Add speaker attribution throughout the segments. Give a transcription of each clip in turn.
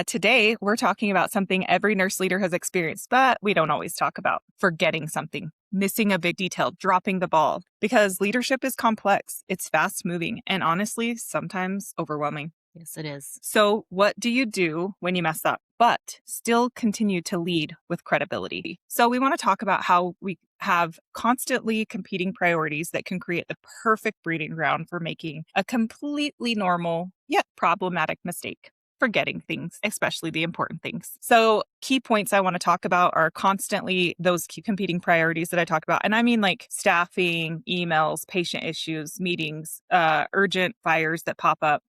Speaker 1: Today, we're talking about something every nurse leader has experienced, but we don't always talk about: forgetting something, missing a big detail, dropping the ball. Because leadership is complex, it's fast moving, and honestly, sometimes overwhelming.
Speaker 2: Yes, it is.
Speaker 1: So, what do you do when you mess up, but still continue to lead with credibility? So, we want to talk about how we have constantly competing priorities that can create the perfect breeding ground for making a completely normal yet problematic mistake: forgetting things, especially the important things. So, key points I want to talk about are constantly those key competing priorities that I talk about. And I mean like staffing, emails, patient issues, meetings, urgent fires that pop up.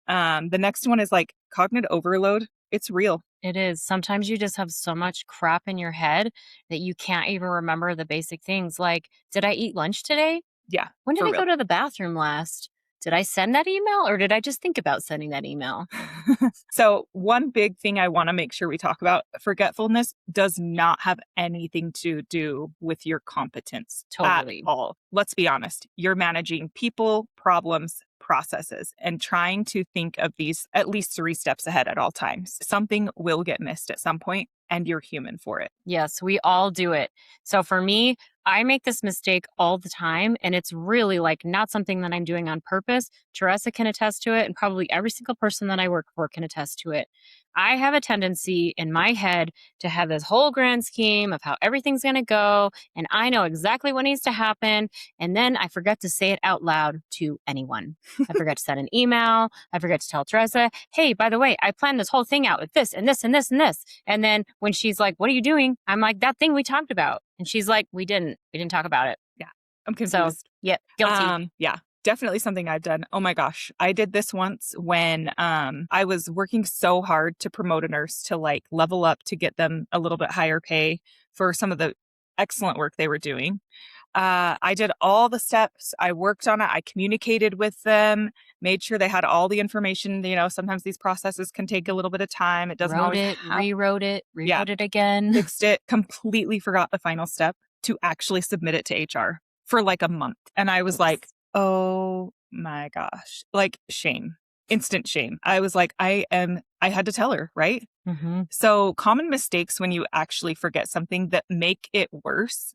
Speaker 1: The next one is like cognitive overload. It's real.
Speaker 2: It is. Sometimes you just have so much crap in your head that you can't even remember the basic things like, did I eat lunch today?
Speaker 1: Yeah,
Speaker 2: When did
Speaker 1: for
Speaker 2: I
Speaker 1: real.
Speaker 2: go to the bathroom last? Did I send that email or did I just think about sending that email?
Speaker 1: So, one big thing I want to make sure we talk about: forgetfulness does not have anything to do with your competence at
Speaker 2: Totally.
Speaker 1: all. Let's be honest. You're managing people, problems, processes, and trying to think of these at least 3 steps ahead at all times. Something will get missed at some point, and you're human for it.
Speaker 2: Yes, we all do it. So for me, I make this mistake all the time, and it's really like not something that I'm doing on purpose. Teresa can attest to it, and probably every single person that I work for can attest to it. I have a tendency in my head to have this whole grand scheme of how everything's going to go, and I know exactly what needs to happen. And then I forget to say it out loud to anyone. I forget to send an email. I forget to tell Teresa, hey, by the way, I planned this whole thing out with this and this and this and this. And then when she's like, what are you doing? I'm like, that thing we talked about. And she's like, we didn't. We didn't talk about it.
Speaker 1: Yeah, I'm
Speaker 2: So,
Speaker 1: confused.
Speaker 2: yeah, guilty.
Speaker 1: Yeah, definitely something I've done. Oh my gosh. I did this once when I was working so hard to promote a nurse to like level up to get them a little bit higher pay for some of the excellent work they were doing. I did all the steps. I worked on it. I communicated with them, made sure they had all the information. Sometimes these processes can take a little bit of time. It doesn't
Speaker 2: Wrote
Speaker 1: always
Speaker 2: it,
Speaker 1: have. Yeah,
Speaker 2: rewrote it again.
Speaker 1: fixed it, completely forgot the final step to actually submit it to HR for like a month. And I was like,
Speaker 2: Oops.
Speaker 1: oh my gosh, like shame, instant shame. I was like, I had to tell her, right?
Speaker 2: Mm-hmm.
Speaker 1: So common mistakes when you actually forget something that make it worse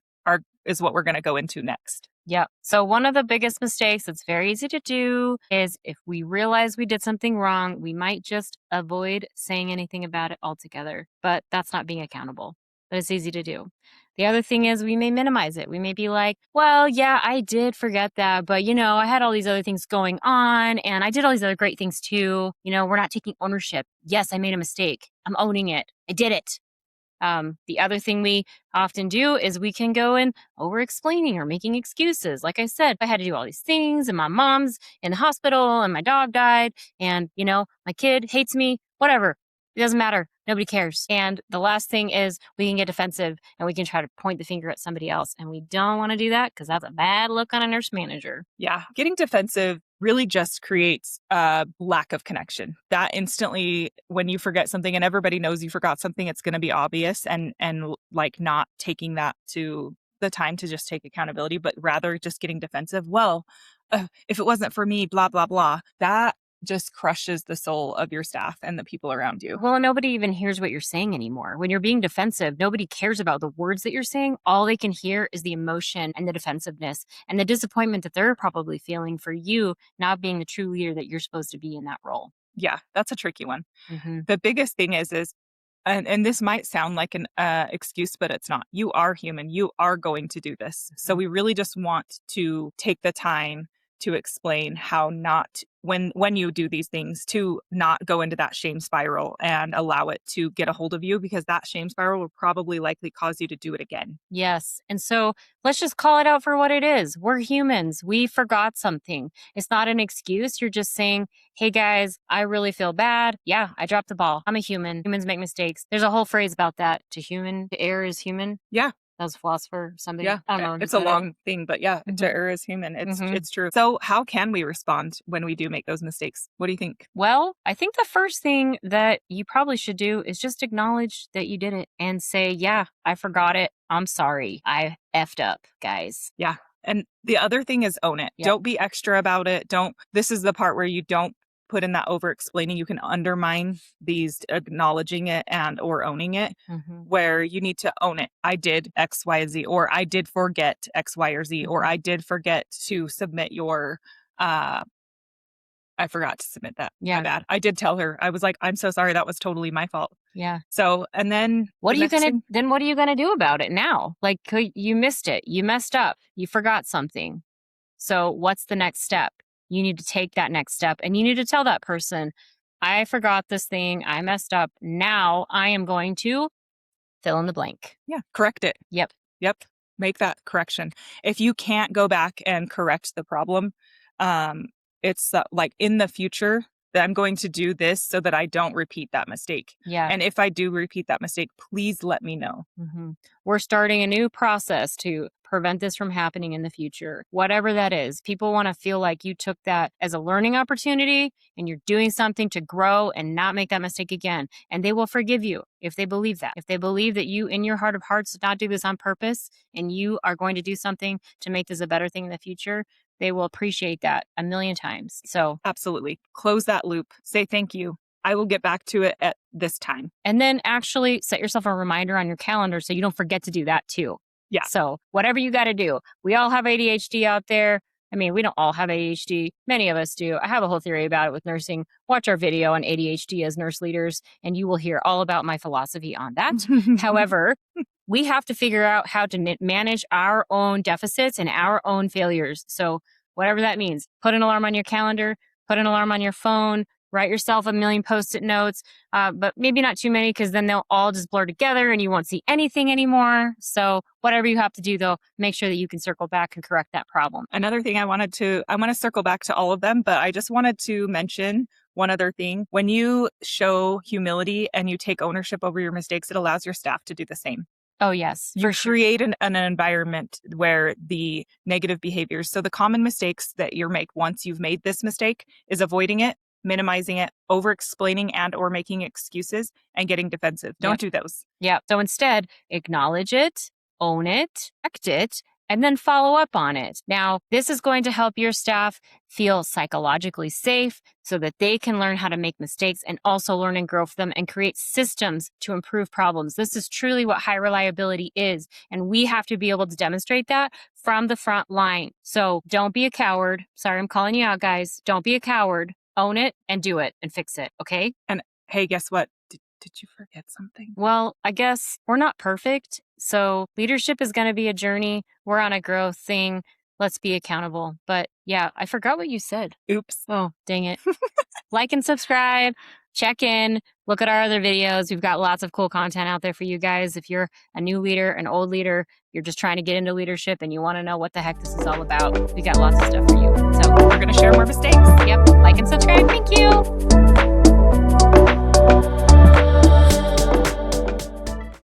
Speaker 1: is what we're going to go into next.
Speaker 2: Yeah. So one of the biggest mistakes that's very easy to do is if we realize we did something wrong, we might just avoid saying anything about it altogether. But that's not being accountable. But it's easy to do. The other thing is we may minimize it. We may be like, well, yeah, I did forget that, but I had all these other things going on and I did all these other great things too. We're not taking ownership. Yes, I made a mistake. I'm owning it. I did it. The other thing we often do is we can go in over explaining or making excuses. Like I said, I had to do all these things, and my mom's in the hospital, and my dog died, and my kid hates me, whatever. It doesn't matter. Nobody cares. And the last thing is we can get defensive and we can try to point the finger at somebody else. And we don't want to do that because that's a bad look on a nurse manager.
Speaker 1: Yeah. Getting defensive really just creates a lack of connection. That instantly, when you forget something and everybody knows you forgot something, it's going to be obvious, and like not taking that to the time to just take accountability, but rather just getting defensive. Well, if it wasn't for me, blah, blah, blah, that just crushes the soul of your staff and the people around you.
Speaker 2: Well, nobody even hears what you're saying anymore. When you're being defensive, nobody cares about the words that you're saying. All they can hear is the emotion and the defensiveness and the disappointment that they're probably feeling for you not being the true leader that you're supposed to be in that role.
Speaker 1: Yeah, that's a tricky one.
Speaker 2: Mm-hmm.
Speaker 1: The biggest thing is and this might sound like an excuse, but it's not. You are human. You are going to do this. So we really just want to take the time to explain how not when you do these things to not go into that shame spiral and allow it to get a hold of you, because that shame spiral will probably likely cause you to do it again.
Speaker 2: Yes. And so let's just call it out for what it is. We're humans. We forgot something. It's not an excuse. You're just saying, hey guys, I really feel bad. Yeah, I dropped the ball. I'm a human. Humans make mistakes. There's a whole phrase about that. To err is human.
Speaker 1: Yeah.
Speaker 2: That was a philosopher, somebody.
Speaker 1: Yeah,
Speaker 2: I don't know.
Speaker 1: it's a long thing, but yeah, to err is human. It's true. So how can we respond when we do make those mistakes? What do you think?
Speaker 2: Well, I think the first thing that you probably should do is just acknowledge that you did it and say, yeah, I forgot it. I'm sorry. I effed up, guys.
Speaker 1: Yeah. And the other thing is own it.
Speaker 2: Yep.
Speaker 1: Don't be extra about it. This is the part where you don't put in that over explaining, you can undermine these acknowledging it and or owning it, where you need to own it. I did X, Y, Z, or I did forget X, Y, or Z, or I did forget to submit your I forgot to submit that.
Speaker 2: Yeah.
Speaker 1: My bad. I did tell her. I was like, I'm so sorry. That was totally my fault.
Speaker 2: Yeah.
Speaker 1: So, and then
Speaker 2: what are you gonna do about it now? Like, you missed it. You messed up. You forgot something. So what's the next step? You need to take that next step and you need to tell that person, I forgot this thing. I messed up. Now I am going to fill in the blank.
Speaker 1: Yeah. Correct it.
Speaker 2: Yep.
Speaker 1: Make that correction. If you can't go back and correct the problem, it's like in the future that I'm going to do this so that I don't repeat that mistake.
Speaker 2: Yeah.
Speaker 1: And if I do repeat that mistake, please let me know.
Speaker 2: We're starting a new process to prevent this from happening in the future. Whatever that is, people want to feel like you took that as a learning opportunity and you're doing something to grow and not make that mistake again. And they will forgive you if they believe that. If they believe that you, in your heart of hearts, did not do this on purpose and you are going to do something to make this a better thing in the future, they will appreciate that a million times. So
Speaker 1: absolutely. Close that loop. Say thank you. I will get back to it at this time.
Speaker 2: And then actually set yourself a reminder on your calendar so you don't forget to do that too.
Speaker 1: Yeah.
Speaker 2: So whatever you got to do. We all have ADHD out there. I mean, we don't all have ADHD. Many of us do. I have a whole theory about it with nursing. Watch our video on ADHD as nurse leaders, and you will hear all about my philosophy on that. However, we have to figure out how to manage our own deficits and our own failures. So whatever that means, put an alarm on your calendar, put an alarm on your phone, write yourself a million Post-it notes, but maybe not too many because then they'll all just blur together and you won't see anything anymore. So whatever you have to do, though, make sure that you can circle back and correct that problem.
Speaker 1: Another thing I want to circle back to all of them, but I just wanted to mention one other thing. When you show humility and you take ownership over your mistakes, it allows your staff to do the same.
Speaker 2: Oh, yes.
Speaker 1: You create an environment where the negative behaviors, so the common mistakes that you make once you've made this mistake is avoiding it, minimizing it, over explaining and or making excuses, and getting defensive. Don't do those.
Speaker 2: Yeah. So instead, acknowledge it, own it, act it, and then follow up on it. Now, this is going to help your staff feel psychologically safe so that they can learn how to make mistakes and also learn and grow from them and create systems to improve problems. This is truly what high reliability is. And we have to be able to demonstrate that from the front line. So don't be a coward. Sorry, I'm calling you out, guys. Don't be a coward. Own it and do it and fix it. Okay.
Speaker 1: And hey, guess what? Did you forget something?
Speaker 2: Well, I guess we're not perfect. So leadership is going to be a journey. We're on a growth thing. Let's be accountable. But yeah, I forgot what you said.
Speaker 1: Oops.
Speaker 2: Oh, dang it. Like and subscribe. Check in. Look at our other videos. We've got lots of cool content out there for you guys. If you're a new leader, an old leader, you're just trying to get into leadership and you want to know what the heck this is all about, we got lots of stuff for you. So
Speaker 1: we're going to share more mistakes.
Speaker 2: Yep. Like and subscribe. Thank you.